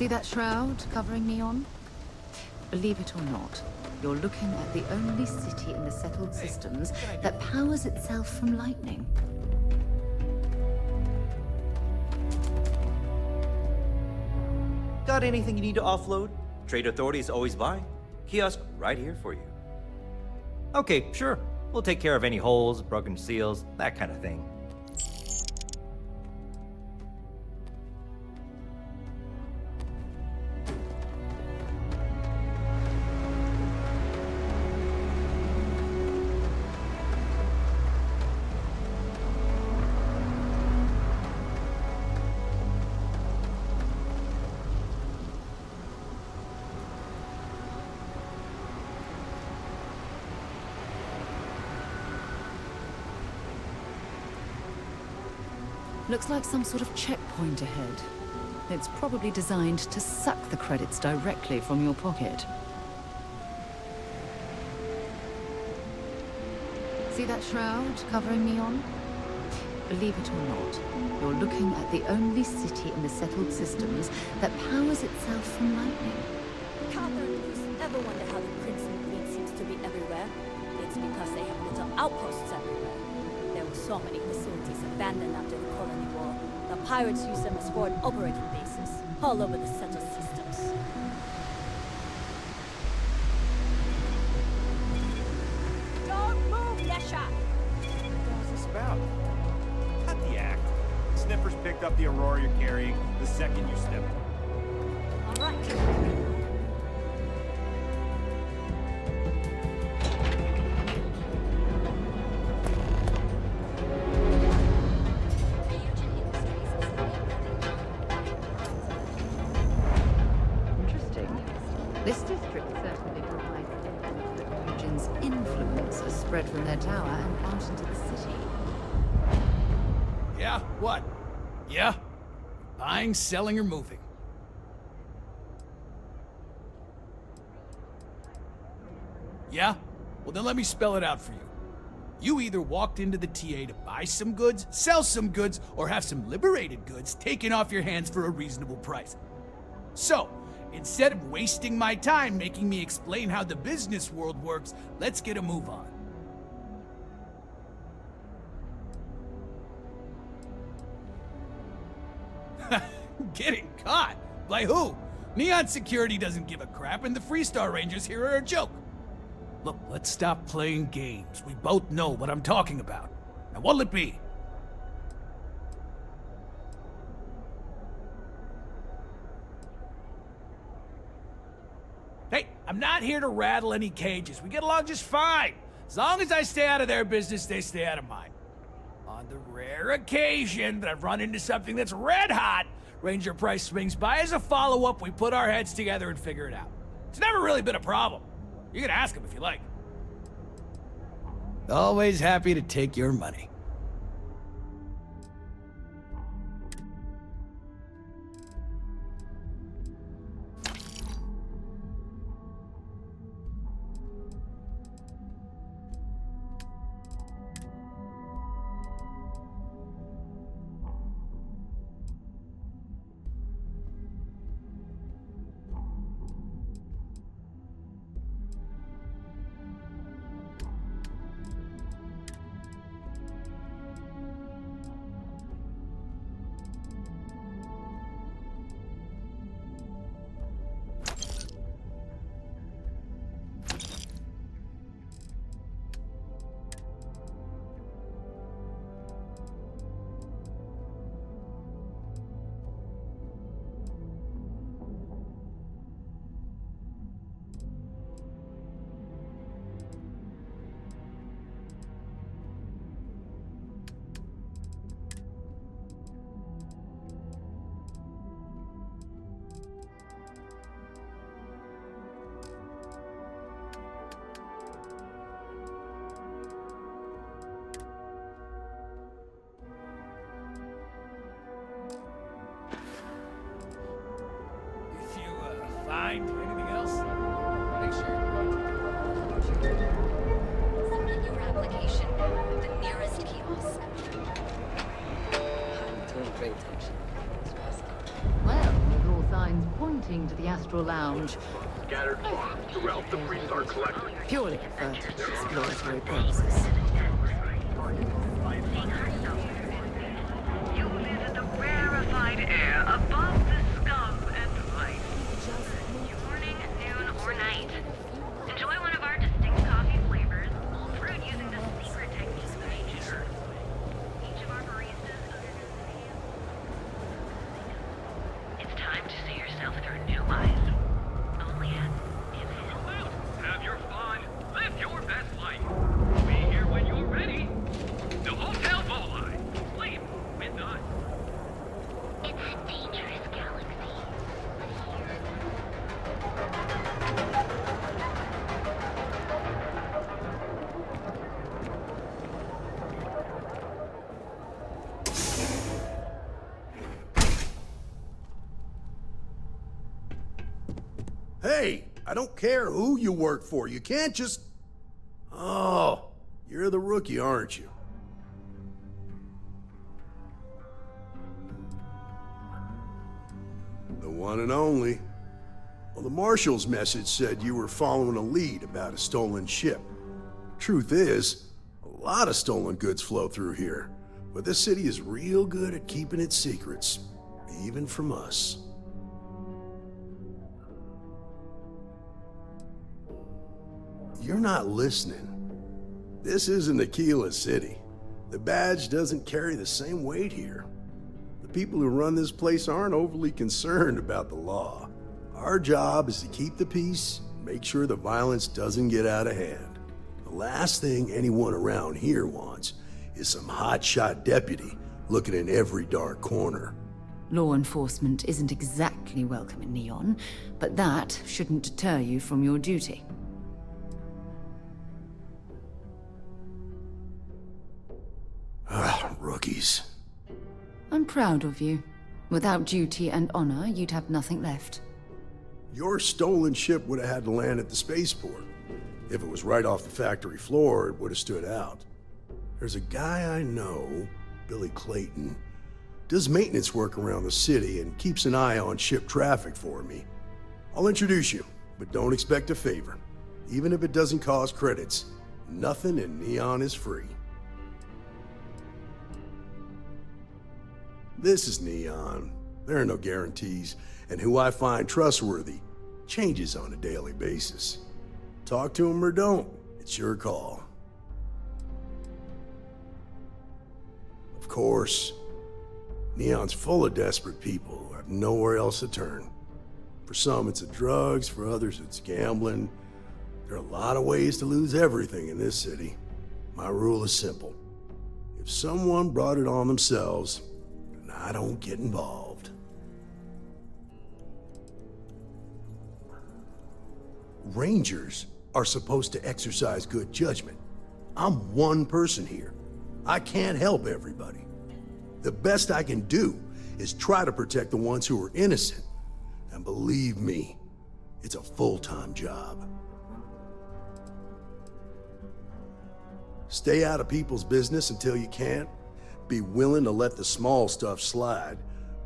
See that shroud covering Neon? Believe it or not, you're looking at the only city in the settled systems that powers itself from lightning. Got anything you need to offload? Trade Authority is always by. Kiosk right here for you. Okay, sure. We'll take care of any holes, broken seals, that kind of thing. Looks like some sort of checkpoint ahead. It's probably designed to suck the credits directly from your pocket. See that shroud covering Neon? Believe it or not, you're looking at the only city in the settled systems that powers itself from lightning. Ever wonder how the Prince and Queen seems to be everywhere? It's because they have little outposts everywhere. There were so many facilities abandoned after the colony war. The pirates use them as forward operating bases, all over the settled systems. Don't move, Yesha! What's this about? Cut the act. Sniffers picked up the Aurora you're carrying the second you stepped in. All right. This district certainly provides evidence that Eugen's influence has spread from their tower and out into the city. Yeah? What? Yeah? Buying, selling, or moving? Yeah? Well, then let me spell it out for you. You either walked into the TA to buy some goods, sell some goods, or have some liberated goods taken off your hands for a reasonable price. So, instead of wasting my time making me explain how the business world works, let's get a move on. Getting caught? By who? Neon Security doesn't give a crap, and the Freestar Rangers here are a joke. Look, let's stop playing games. We both know what I'm talking about. Now, what'll it be? Hey, I'm not here to rattle any cages. We get along just fine. As long as I stay out of their business, they stay out of mine. On the rare occasion that I've run into something that's red hot, Ranger Pryce swings by as a follow-up, we put our heads together and figure it out. It's never really been a problem. You can ask him if you like. Always happy to take your money. Find anything else? Make sure Submit your application at the nearest kiosk. I'm paying great attention. Well, with all signs pointing pointing to the Astral Lounge, Scattered plots throughout the Freestar collective. purely for exploratory purposes. You live in the rarefied air above the scum and light. Morning, noon, or night. Enjoy one of our distinct coffee flavors, brewed using the secret techniques of ancient Earth. Each of our baristas It's time to see yourself through new eyes. Only at Emmet. Have your fun. Live your best life. Be here when you're ready. The Hotel Volai. Sleep with us. It's a dangerous galaxy. Hey, I don't care who you work for. You can't just... Oh, you're the rookie, aren't you? The one and only. Well, the Marshal's message said you were following a lead about a stolen ship. Truth is, a lot of stolen goods flow through here, but this city is real good at keeping its secrets, even from us. You're not listening. This isn't Akila City. The badge doesn't carry the same weight here. The people who run this place aren't overly concerned about the law. Our job is to keep the peace and make sure the violence doesn't get out of hand. The last thing anyone around here wants is some hotshot deputy looking in every dark corner. Law enforcement isn't exactly welcome in Neon, but that shouldn't deter you from your duty. Rookies. I'm proud of you. Without duty and honor, you'd have nothing left. Your stolen ship would have had to land at the spaceport. If it was right off the factory floor, it would have stood out. There's a guy I know, Billy Clayton, does maintenance work around the city and keeps an eye on ship traffic for me. I'll introduce you, but don't expect a favor. Even if it doesn't cost credits, nothing in Neon is free. This is Neon. There are no guarantees, and who I find trustworthy changes on a daily basis. Talk to him or don't, it's your call. Of course, Neon's full of desperate people who have nowhere else to turn. For some, it's the drugs, for others, it's gambling. There are a lot of ways to lose everything in this city. My rule is simple. If someone brought it on themselves, I don't get involved. Rangers are supposed to exercise good judgment. I'm one person here. I can't help everybody. The best I can do is try to protect the ones who are innocent. And believe me, it's a full-time job. Stay out of people's business until you can. Be willing to let the small stuff slide.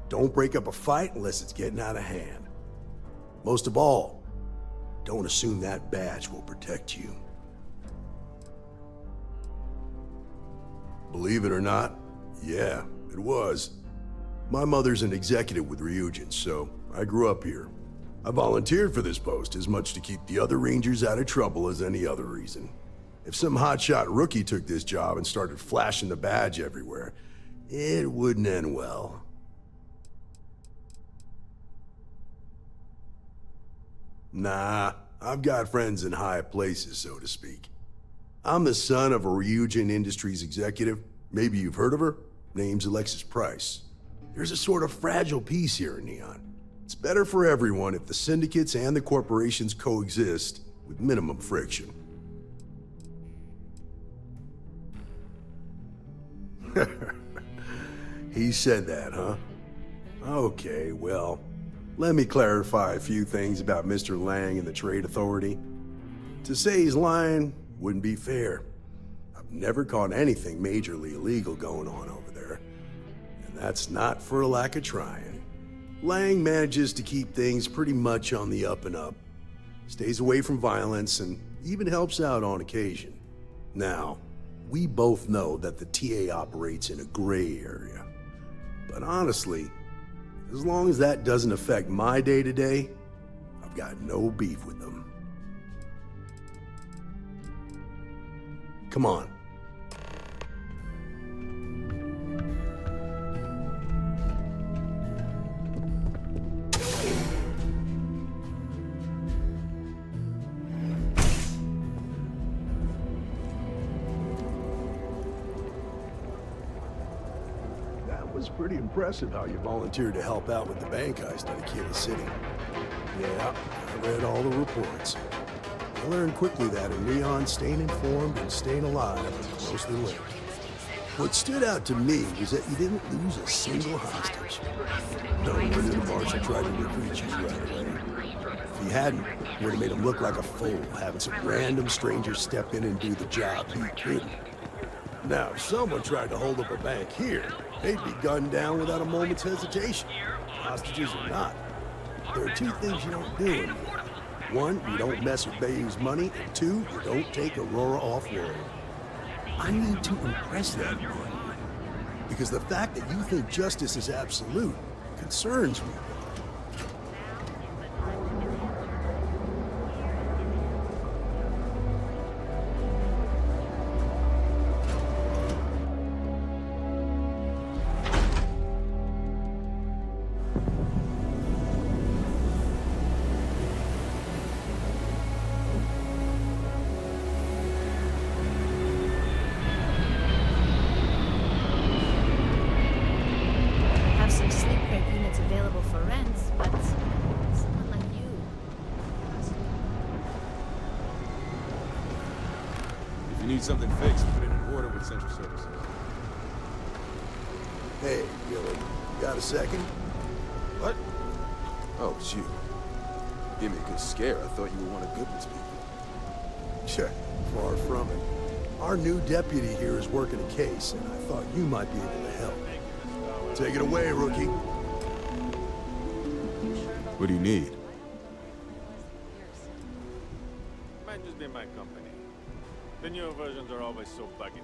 Don't break up a fight unless it's getting out of hand. Most of all, don't assume that badge will protect you. Believe it or not, yeah, it was. My mother's an executive with Ryujin, so I grew up here. I volunteered for this post as much to keep the other Rangers out of trouble as any other reason. If some hotshot rookie took this job and started flashing the badge everywhere, it wouldn't end well. Nah, I've got friends in high places, so to speak. I'm the son of a Ryujin Industries executive. Maybe you've heard of her? Name's Alexis Pryce. There's a sort of fragile peace here in Neon. It's better for everyone if the syndicates and the corporations coexist with minimum friction. He said that, huh? Okay, well, let me clarify a few things about Mr. Lang and the Trade Authority. To say he's lying wouldn't be fair. I've never caught anything majorly illegal going on over there. And that's not for a lack of trying. Lang manages to keep things pretty much on the up and up. Stays away from violence and even helps out on occasion. Now, we both know that the TA operates in a gray area. But honestly, as long as that doesn't affect my day-to-day, I've got no beef with them. Come on. It's pretty impressive how you volunteered to help out with the bank heist in Akila City. Yeah, I read all the reports. I learned quickly that in Leon, staying informed and staying alive are closely linked. What stood out to me was that you didn't lose a single hostage. No wonder the marshal tried to recruit you right away. If he hadn't, it would have made him look like a fool, having some random stranger step in and do the job he couldn't. Now, if someone tried to hold up a bank here, they'd be gunned down without a moment's hesitation. Hostages or not. There are two things you don't do in here. One, you don't mess with Bayou's money, and two, you don't take Aurora off-world. I need to impress that on you. Because the fact that you think justice is absolute concerns me. Something fixed, put it in order with Central Services. Hey, Billy, got a second? What? Oh, it's you. Gave me a good scare. I thought you were one of Goodman's people. Sure, far from it. Our new deputy here is working a case, and I thought you might be able to help. Take it away, rookie. What do you need? Might just be my company. The newer versions are always so buggy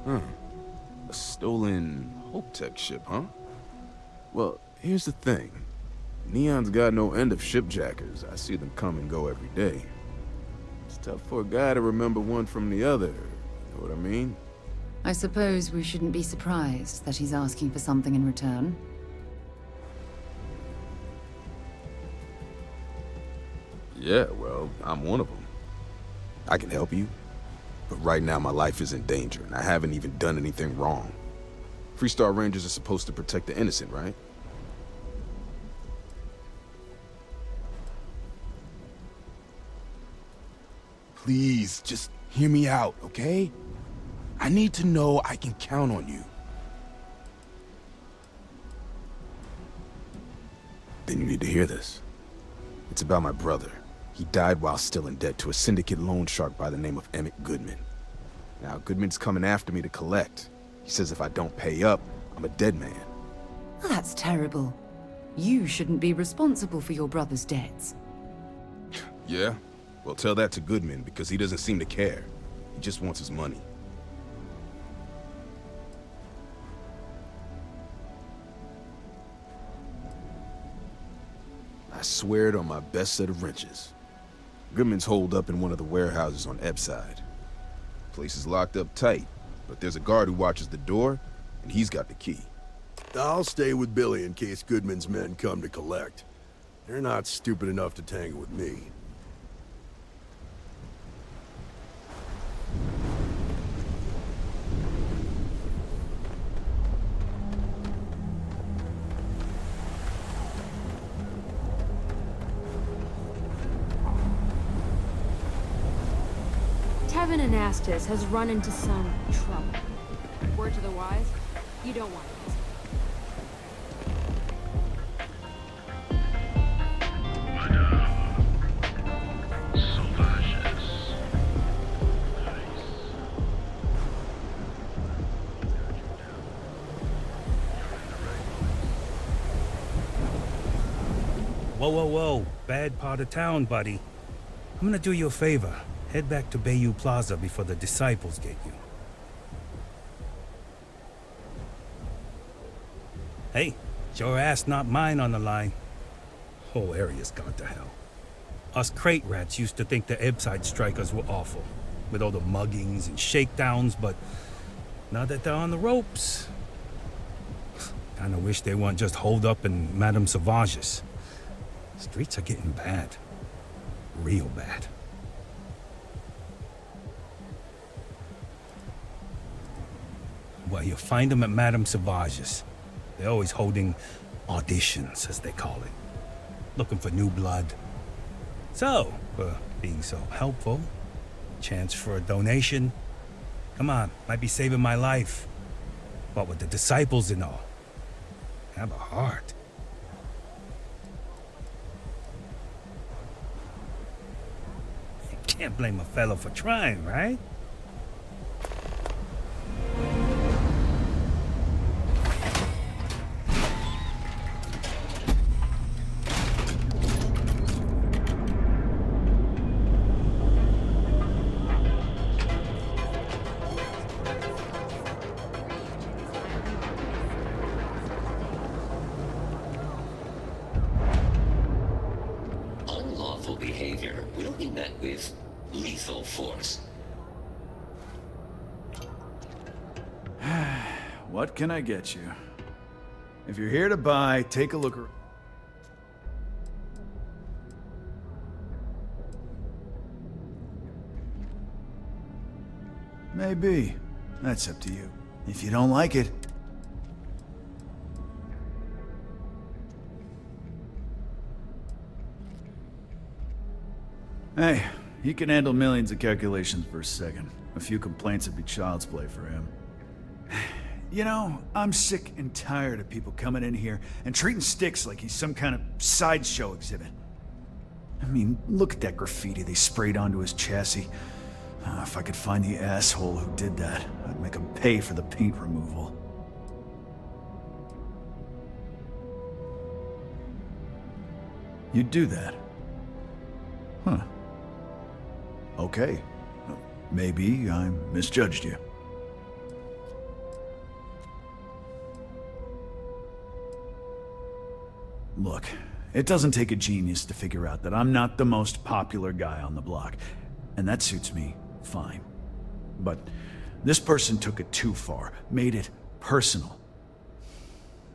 though. A stolen Hope Tech ship, huh? Well, here's the thing. Neon's got no end of shipjackers. I see them come and go every day. It's tough for a guy to remember one from the other. You know what I mean? I suppose we shouldn't be surprised that he's asking for something in return. Yeah, well, I'm one of them. I can help you, but right now my life is in danger, and I haven't even done anything wrong. Freestar Rangers are supposed to protect the innocent, right? Please, just hear me out, okay? I need to know I can count on you. Then you need to hear this. It's about my brother. He died while still in debt to a syndicate loan shark by the name of Emmet Goodman. Now, Goodman's coming after me to collect. He says if I don't pay up, I'm a dead man. Well, that's terrible. You shouldn't be responsible for your brother's debts. Yeah? Well, tell that to Goodman, because he doesn't seem to care. He just wants his money. I swear it on my best set of wrenches. Goodman's holed up in one of the warehouses on Epside. Place is locked up tight, but there's a guard who watches the door, and he's got the key. I'll stay with Billy in case Goodman's men come to collect. They're not stupid enough to tangle with me. Tevin Anastas has run into some trouble. Word to the wise, you don't want it. Whoa, whoa, whoa. Bad part of town, buddy. I'm gonna do you a favor. Head back to Bayou Plaza before the disciples get you. Hey, it's your ass, not mine on the line. Whole area's gone to hell. Us crate rats used to think the Ebbside strikers were awful, with all the muggings and shakedowns, but now that they're on the ropes, kinda wish they weren't just holed up in Madame Sauvage's. Streets are getting bad. Real bad. Well, you'll find them at Madame Sauvage's. They're always holding auditions, as they call it. Looking for new blood. So, for being so helpful, chance for a donation. Come on, might be saving my life. What with the disciples and all. Have a heart. Can't blame a fellow for trying, right? Unlawful behavior will be met with lethal force. What can I get you? If you're here to buy, take a look around. Maybe. That's up to you. If you don't like it... Hey, he can handle millions of calculations per second. A few complaints would be child's play for him. You know, I'm sick and tired of people coming in here and treating Styx like he's some kind of sideshow exhibit. I mean, look at that graffiti they sprayed onto his chassis. If I could find the asshole who did that, I'd make him pay for the paint removal. You'd do that? Huh. Okay. Maybe I misjudged you. Look, it doesn't take a genius to figure out that I'm not the most popular guy on the block, and that suits me fine. But this person took it too far, made it personal.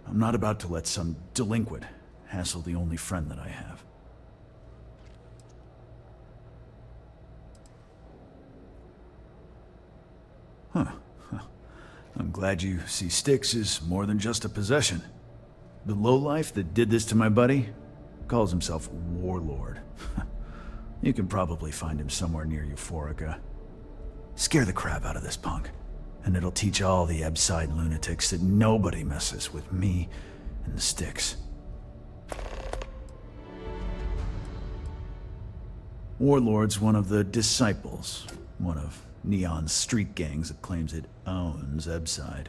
I'm not about to let some delinquent hassle the only friend that I have. Huh. I'm glad you see Styx as more than just a possession. The lowlife that did this to my buddy calls himself Warlord. You can probably find him somewhere near Euphorica. Scare the crap out of this punk, and it'll teach all the Ebbside lunatics that nobody messes with me and the Styx. Warlord's one of the disciples, one of Neon's street gangs that claims it owns Ebbside.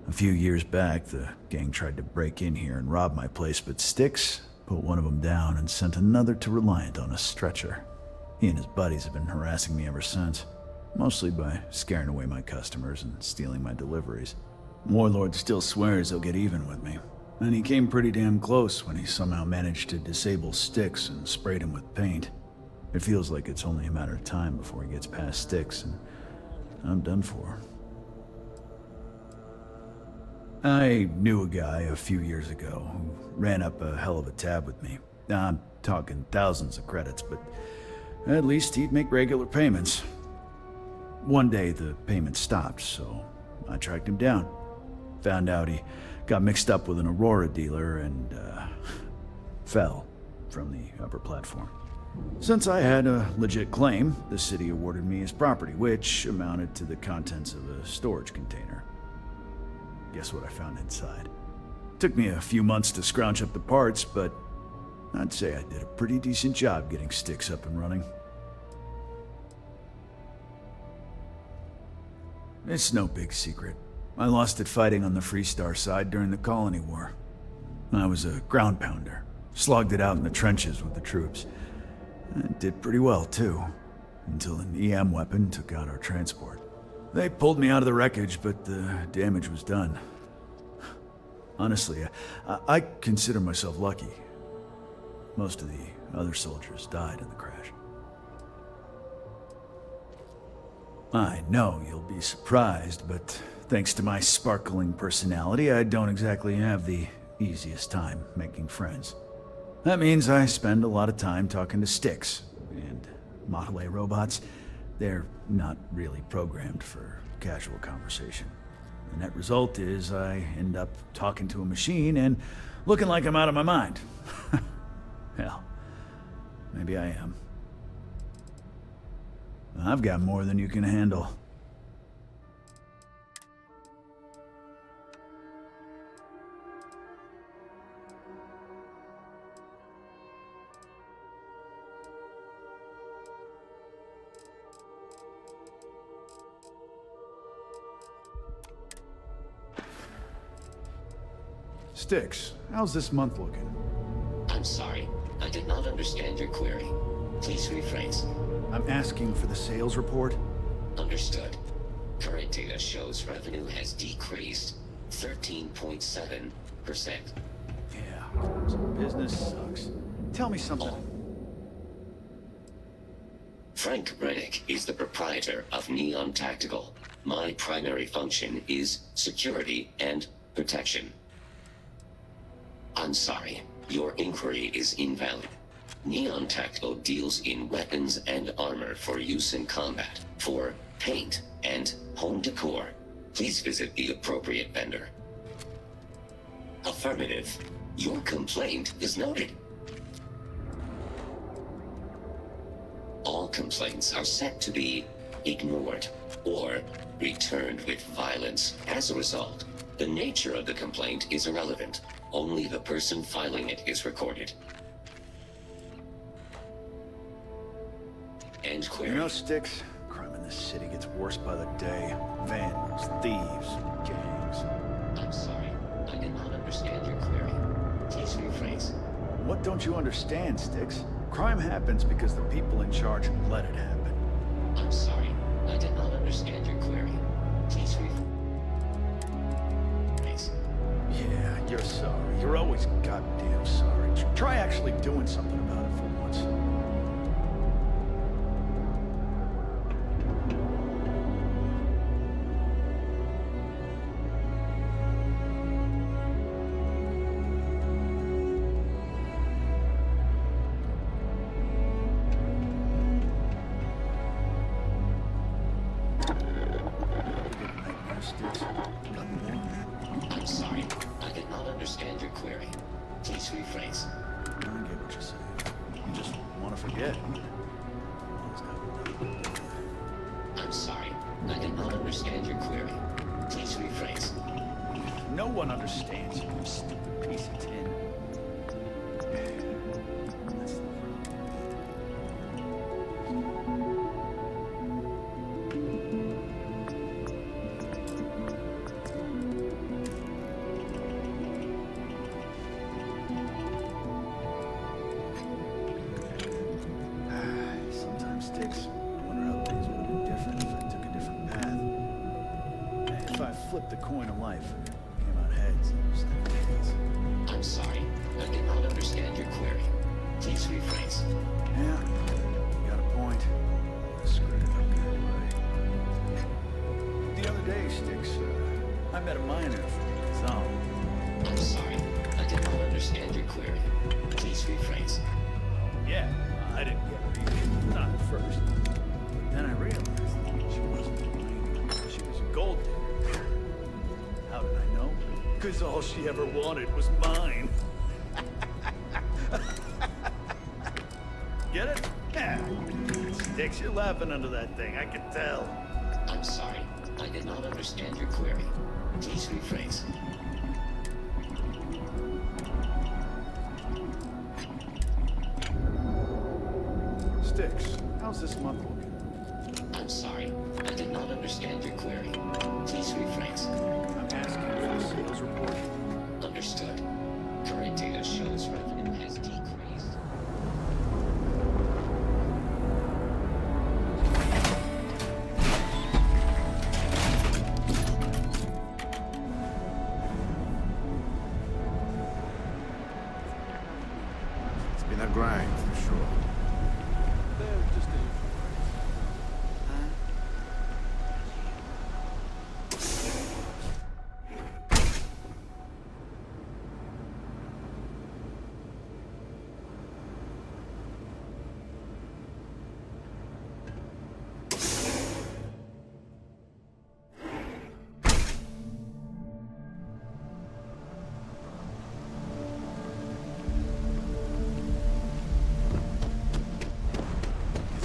A few years back, the gang tried to break in here and rob my place, but Styx put one of them down and sent another to Reliant on a stretcher. He and his buddies have been harassing me ever since, mostly by scaring away my customers and stealing my deliveries. Warlord still swears he'll get even with me, and he came pretty damn close when he somehow managed to disable Styx and sprayed him with paint. It feels like it's only a matter of time before he gets past Styx, and I'm done for. I knew a guy a few years ago who ran up a hell of a tab with me. I'm talking thousands of credits, but at least he'd make regular payments. One day the payments stopped, so I tracked him down. Found out he got mixed up with an Aurora dealer and fell from the upper platform. Since I had a legit claim, the city awarded me his property, which amounted to the contents of a storage container. Guess what I found inside? Took me a few months to scrounge up the parts, but I'd say I did a pretty decent job getting Styx up and running. It's no big secret. I lost it fighting on the Freestar side during the Colony War. I was a ground pounder, Slugged it out in the trenches with the troops. And did pretty well, too. Until an EM weapon took out our transport. They pulled me out of the wreckage, but the damage was done. Honestly, I consider myself lucky. Most of the other soldiers died in the crash. I know you'll be surprised, but thanks to my sparkling personality, I don't exactly have the easiest time making friends. That means I spend a lot of time talking to sticks, and Model A robots, they're not really programmed for casual conversation. The net result is I end up talking to a machine and looking like I'm out of my mind. Hell, maybe I am. I've got more than you can handle. Sticks, how's this month looking? I'm sorry. I did not understand your query. Please rephrase. I'm asking for the sales report. Understood. Current data shows revenue has decreased 13.7%. Yeah, business sucks. Tell me something. Frank Reddick is the proprietor of Neon Tactical. My primary function is security and protection. I'm sorry. Your inquiry is invalid. Neon Tactical deals in weapons and armor for use in combat, for paint and home decor. Please visit the appropriate vendor. Affirmative. Your complaint is noted. All complaints are set to be ignored or returned with violence. As a result, the nature of the complaint is irrelevant. Only the person filing it is recorded. End query. You know, Sticks, crime in this city gets worse by the day. Vandals, thieves, gangs. I'm sorry. I did not understand your query. Please rephrase. What don't you understand, Sticks? Crime happens because the people in charge let it happen. I'm sorry. I did not understand your query. Please rephrase. Yeah, you're sorry. You're always goddamn sorry. Try actually doing something about it for once. I'm sorry. I did not understand your query. Please rephrase. I get what you're saying. You just want to forget. I'm sorry. I did not understand your query. Please rephrase. No one understands you, you stupid piece of tin. Sometimes, Sticks, I wonder how things would have been different if I took a different path. If I flipped the coin of life and it came out heads instead of tails. I'm sorry. I did not understand your query. Please rephrase. Yeah, you got a point. I screwed it up good anyway. The other day, Sticks, I met a miner from Zone. I'm sorry. I did not understand your query. Please rephrase. Yeah, I didn't get her either. Not at first. But then I realized that she wasn't mine. She was a gold digger. How did I know? Because all she ever wanted was mine. Get it? Yeah. Sticks, you're laughing under that thing, I can tell. I'm sorry. I did not understand your query. Please rephrase. Sticks, how's this month looking? I'm sorry. I did not understand your query. Please rephrase. I'm asking for the sales report. Understood. Current data shows revenue has decreased. grind, for sure. They're just the usual.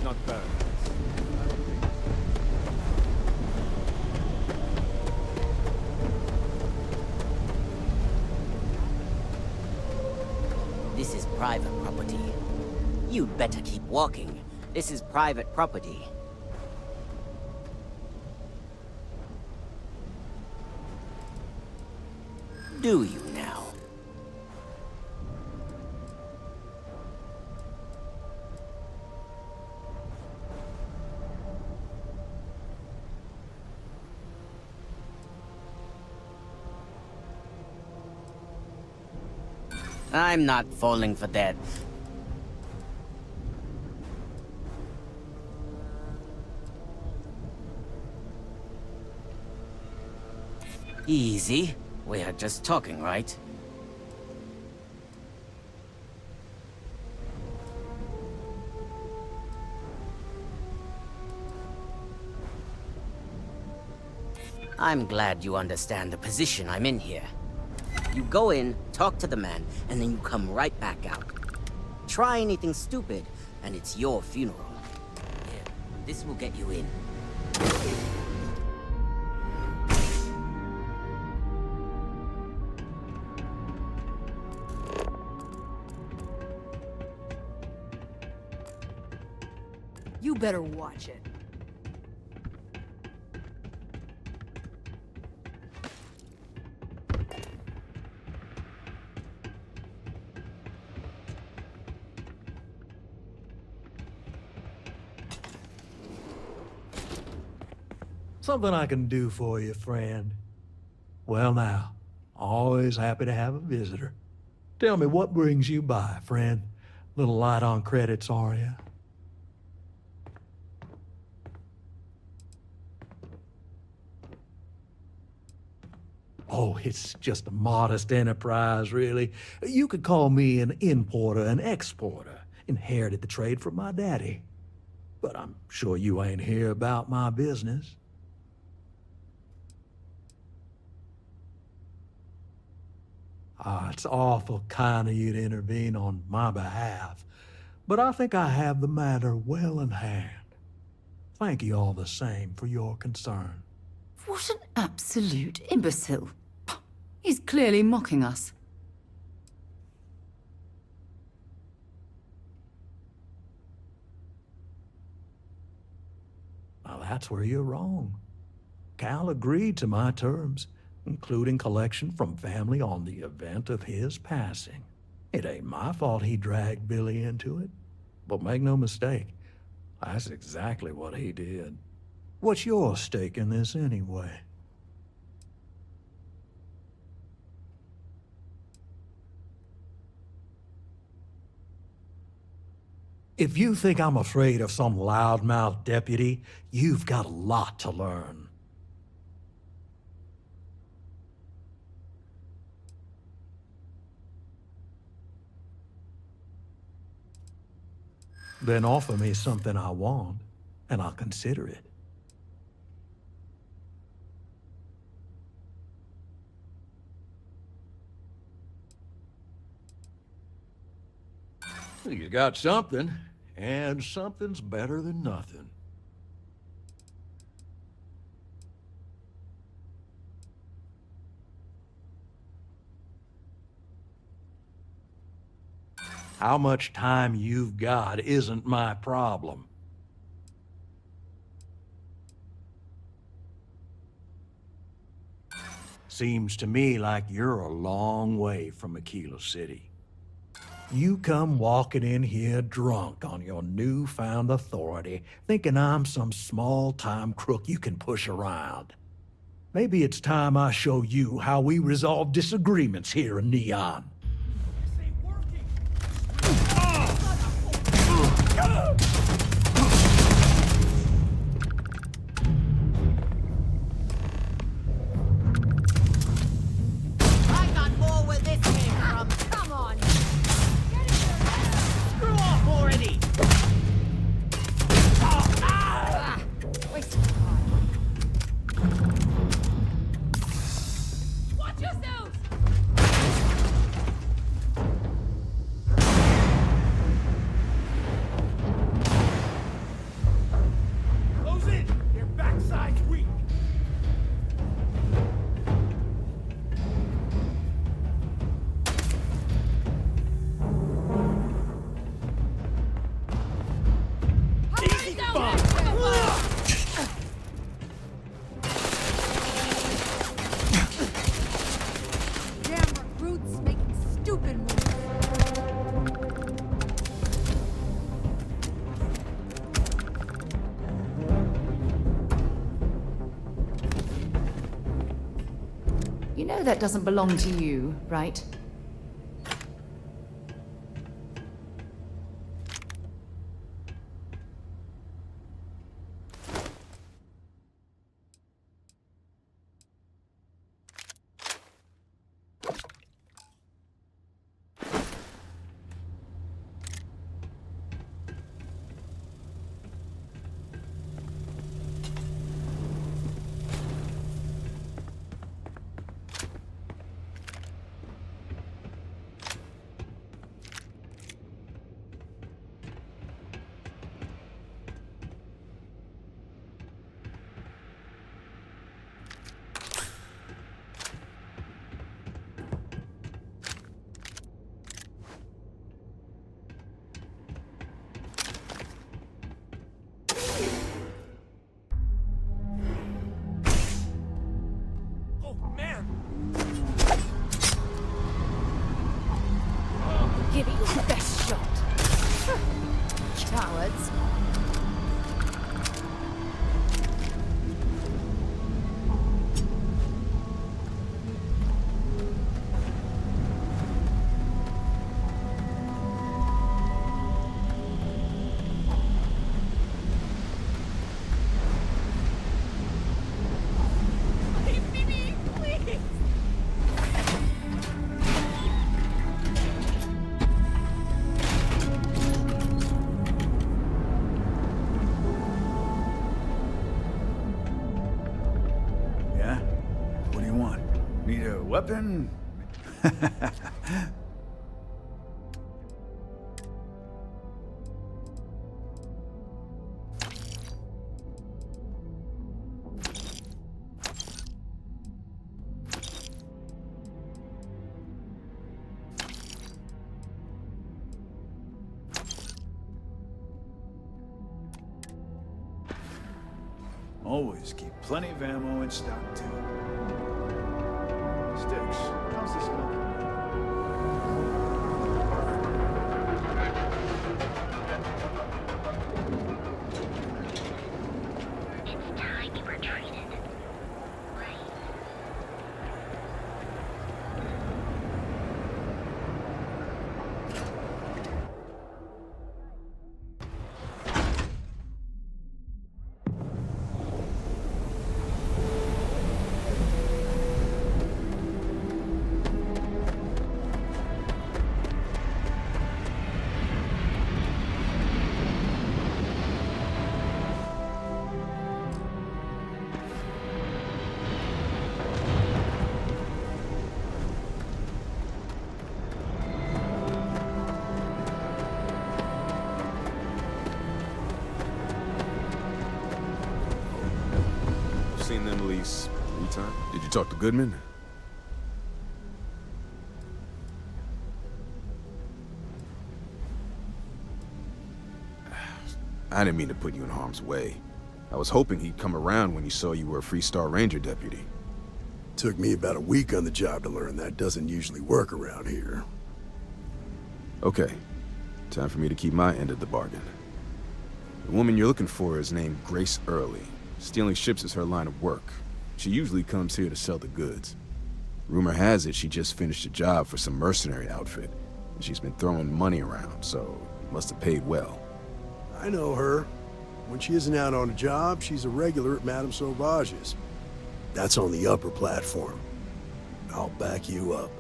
Not bad. This is private property. You'd better keep walking. This is private property. Do you now? I'm not falling for that. Easy. We are just talking, right? I'm glad you understand the position I'm in here. You go in, talk to the man, and then you come right back out. Try anything stupid, and it's your funeral. Here, this will get you in. You better watch it. Something I can do for you, friend. Well now, always happy to have a visitor. Tell me, what brings you by, friend? Little light on credits, are you? Oh, it's just a modest enterprise, really. You could call me an importer and exporter. Inherited the trade from my daddy. But I'm sure you ain't here about my business. Ah, it's awful kind of you to intervene on my behalf, but I think I have the matter well in hand. Thank you all the same for your concern. What an absolute imbecile. He's clearly mocking us. Now that's where you're wrong. Cal agreed to my terms, including collection from family on the event of his passing. It ain't my fault he dragged Billy into it. But make no mistake, that's exactly what he did. What's your stake in this anyway? If you think I'm afraid of some loudmouth deputy, you've got a lot to learn. Then offer me something I want, and I'll consider it. You got something, and something's better than nothing. How much time you've got isn't my problem. Seems to me like you're a long way from Akila City. You come walking in here drunk on your newfound authority, thinking I'm some small-time crook you can push around. Maybe it's time I show you how we resolve disagreements here in Neon. This ain't working. You know that doesn't belong to you, right? Give it your best shot. Cowards. Yeah? What do you want? Need a weapon? Always keep plenty of ammo in stock, too. Sticks, how's the smell? It's time you were treated. Seen them at least 3 times. Did you talk to Goodman? I didn't mean to put you in harm's way. I was hoping he'd come around when he saw you were a Freestar Ranger deputy. Took me about a week on the job to learn that doesn't usually work around here. Okay, time for me to keep my end of the bargain. The woman you're looking for is named Grace Early. Stealing ships is her line of work. She usually comes here to sell the goods. Rumor has it she just finished a job for some mercenary outfit, and she's been throwing money around, so must have paid well. I know her. When she isn't out on a job, she's a regular at Madame Sauvage's. That's on the upper platform. I'll back you up.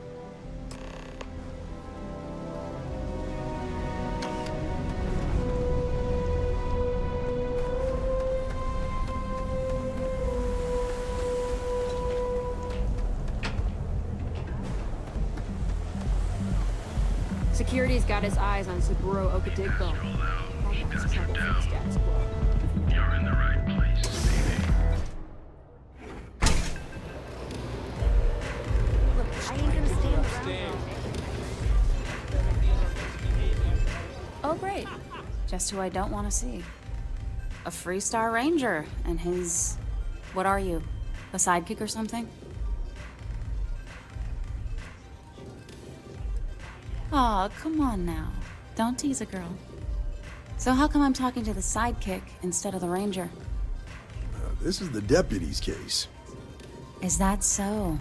Security's got his eyes on Saburo Okadigbo. That's trouble for the status quo. You're in the right place, baby. Look, I ain't gonna stay around. Oh, great. Just who I don't want to see. A Freestar Ranger and his... What are you? A sidekick or something? Aw, come on now. Don't tease a girl. So how come I'm talking to the sidekick instead of the ranger? This is the deputy's case. Is that so?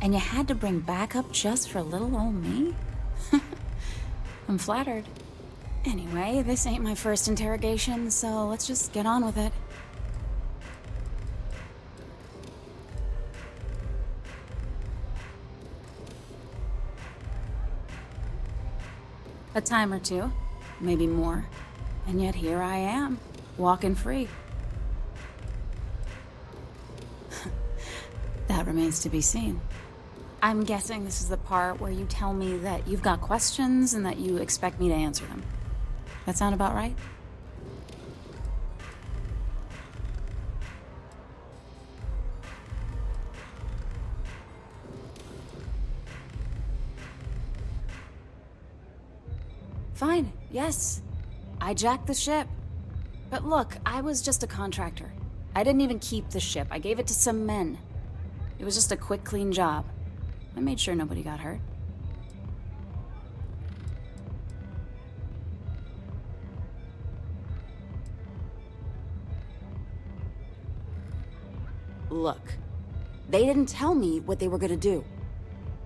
And you had to bring backup just for little old me? I'm flattered. Anyway, this ain't my first interrogation, so let's just get on with it. A time or two, maybe more. And yet here I am, walking free. That remains to be seen. I'm guessing this is the part where you tell me that you've got questions and that you expect me to answer them. That sound about right? Fine, yes. I jacked the ship. But look, I was just a contractor. I didn't even keep the ship. I gave it to some men. It was just a quick, clean job. I made sure nobody got hurt. Look, they didn't tell me what they were gonna do.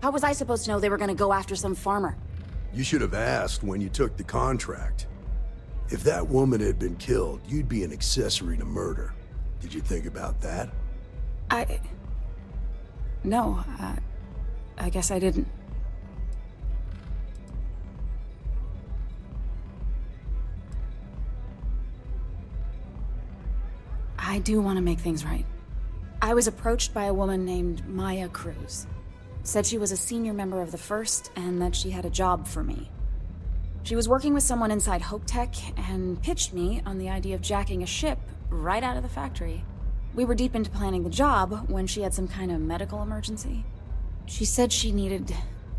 How was I supposed to know they were gonna go after some farmer? You should have asked when you took the contract. If that woman had been killed, you'd be an accessory to murder. Did you think about that? No, I guess I didn't. I do want to make things right. I was approached by a woman named Maya Cruz. Said she was a senior member of the First and that she had a job for me. She was working with someone inside Hope Tech and pitched me on the idea of jacking a ship right out of the factory. We were deep into planning the job when she had some kind of medical emergency. She said she needed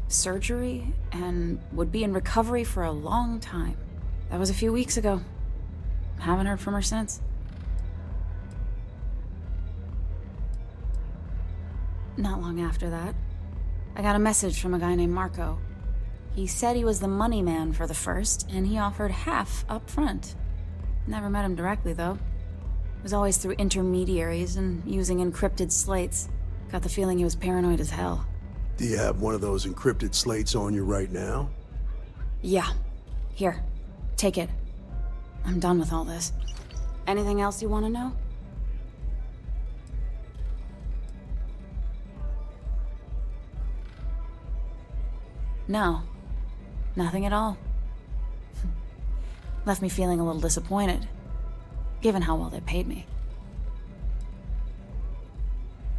surgery and would be in recovery for a long time. That was a few weeks ago. Haven't heard from her since. Not long after that, I got a message from a guy named Marco. He said he was the money man for the First, and he offered half up front. Never met him directly, though. It was always through intermediaries and using encrypted slates. Got the feeling he was paranoid as hell. Do you have one of those encrypted slates on you right now? Yeah. Here. Take it. I'm done with all this. Anything else you want to know? No. Nothing at all. Left me feeling a little disappointed, given how well they paid me.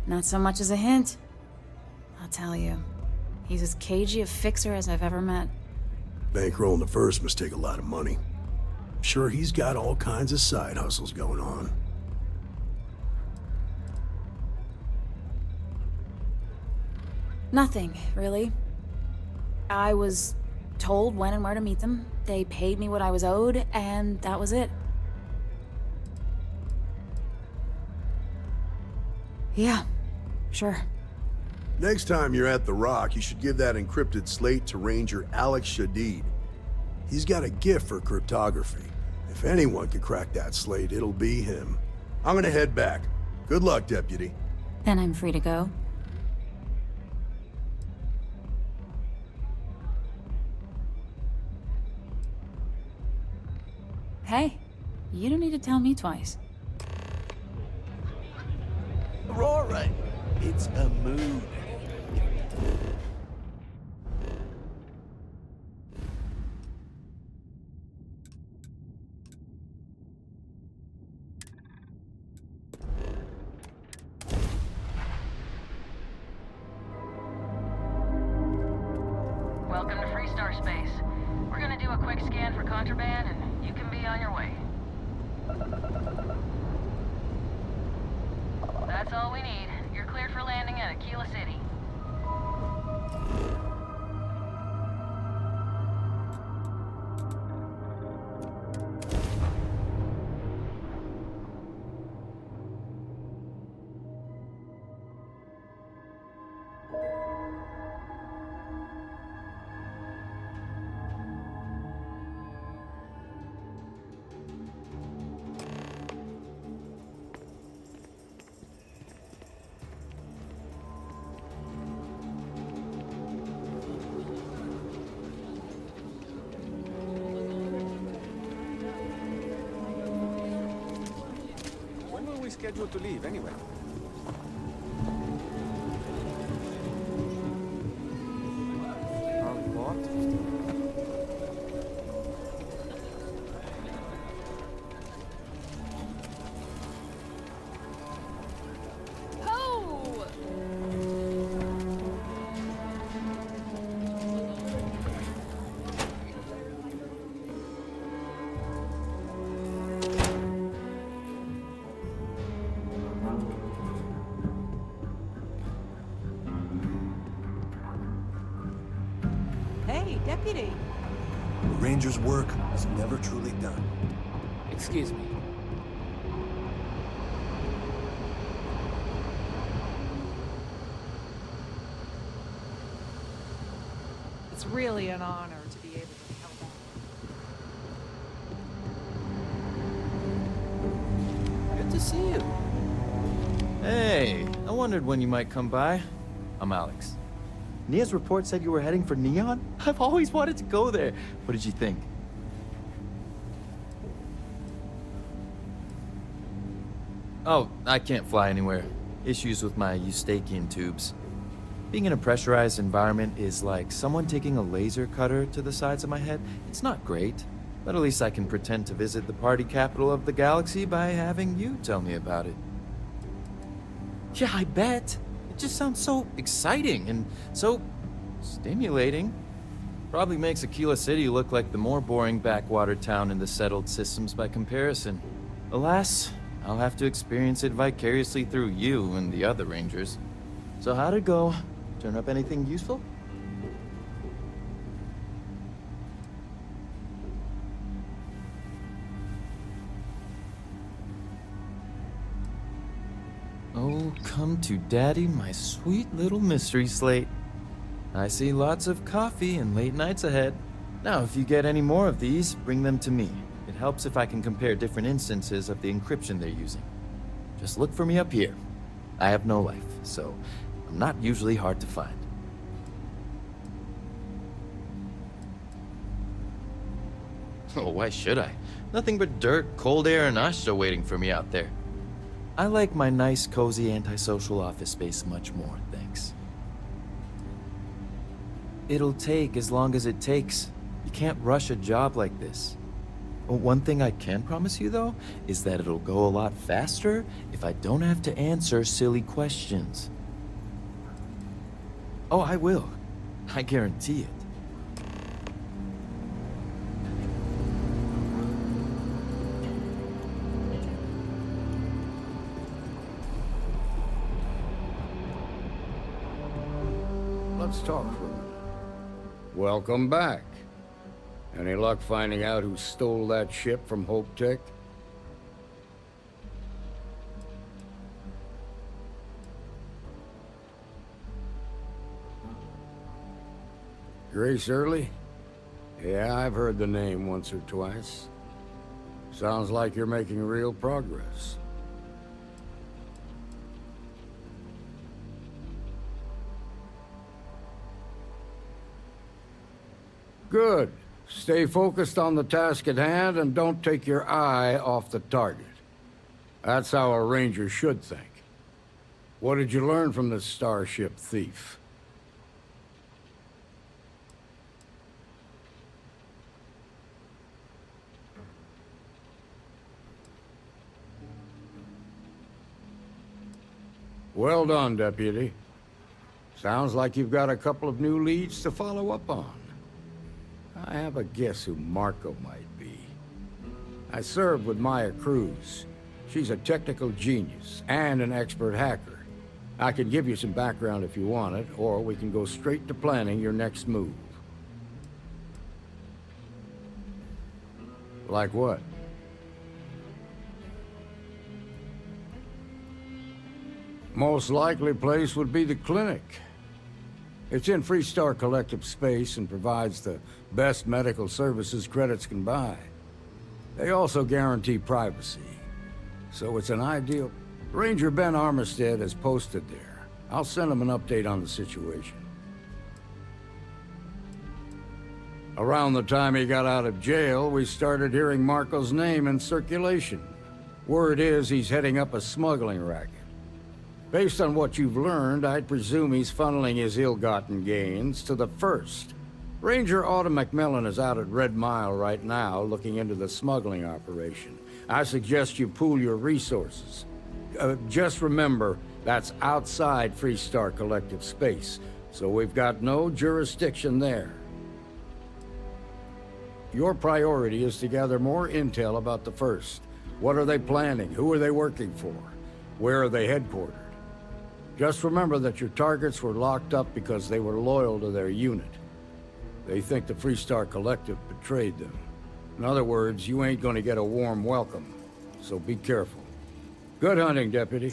Not so much as a hint. I'll tell you, he's as cagey a fixer as I've ever met. Bankrolling the First must take a lot of money. Sure, he's got all kinds of side hustles going on. Nothing, really. I was told when and where to meet them. They paid me what I was owed, and that was it. Yeah, sure. Next time you're at the Rock, you should give that encrypted slate to Ranger Alex Shadid. He's got a gift for cryptography. If anyone could crack that slate, it'll be him. I'm gonna head back. Good luck, Deputy. Then I'm free to go. Hey, you don't need to tell me twice. Aurora, it's a mood. Welcome to Freestar Space. We're gonna do a quick scan for contraband, and you can be on your way. That's all we need. You're cleared for landing at Akila City. scheduled to leave anyway? Hey, deputy. The Ranger's work is never truly done. Excuse me. It's really an honor to be able to help out. Good to see you. Hey, I wondered when you might come by. I'm Alex. Nia's report said you were heading for Neon? I've always wanted to go there. What did you think? Oh, I can't fly anywhere. Issues with my Eustachian tubes. Being in a pressurized environment is like someone taking a laser cutter to the sides of my head. It's not great, but at least I can pretend to visit the party capital of the galaxy by having you tell me about it. Yeah, I bet. It just sounds so exciting and so stimulating. Probably makes Akila City look like the more boring backwater town in the settled systems by comparison. Alas, I'll have to experience it vicariously through you and the other Rangers. So how'd it go? Turn up anything useful? Oh, come to daddy, my sweet little mystery slate. I see lots of coffee and late nights ahead. Now, if you get any more of these, bring them to me. It helps if I can compare different instances of the encryption they're using. Just look for me up here. I have no life, so I'm not usually hard to find. Oh, why should I? Nothing but dirt, cold air, and Asha waiting for me out there. I like my nice, cozy, antisocial office space much more, thanks. It'll take as long as it takes. You can't rush a job like this. One thing I can promise you, though, is that it'll go a lot faster if I don't have to answer silly questions. Oh, I will. I guarantee it. Let's talk for a minute. Welcome back. Any luck finding out who stole that ship from Hope Tech? Grace Early? Yeah, I've heard the name once or twice. Sounds like you're making real progress. Good. Stay focused on the task at hand and don't take your eye off the target. That's how a Ranger should think. What did you learn from this starship thief? Well done, Deputy. Sounds like you've got a couple of new leads to follow up on. I have a guess who Marco might be. I served with Maya Cruz. She's a technical genius and an expert hacker. I could give you some background if you want it, or we can go straight to planning your next move. Like what? Most likely place would be the clinic. It's in Freestar Collective space and provides the best medical services credits can buy. They also guarantee privacy, so it's an ideal... Ranger Ben Armistead is posted there. I'll send him an update on the situation. Around the time he got out of jail, we started hearing Marco's name in circulation. Word is he's heading up a smuggling racket. Based on what you've learned, I'd presume he's funneling his ill-gotten gains to the First. Ranger Autumn McMillan is out at Red Mile right now looking into the smuggling operation. I suggest you pool your resources. Just remember, that's outside Freestar Collective space, so we've got no jurisdiction there. Your priority is to gather more intel about the First. What are they planning? Who are they working for? Where are they headquartered? Just remember that your targets were locked up because they were loyal to their unit. They think the Freestar Collective betrayed them. In other words, you ain't gonna get a warm welcome, so be careful. Good hunting, Deputy.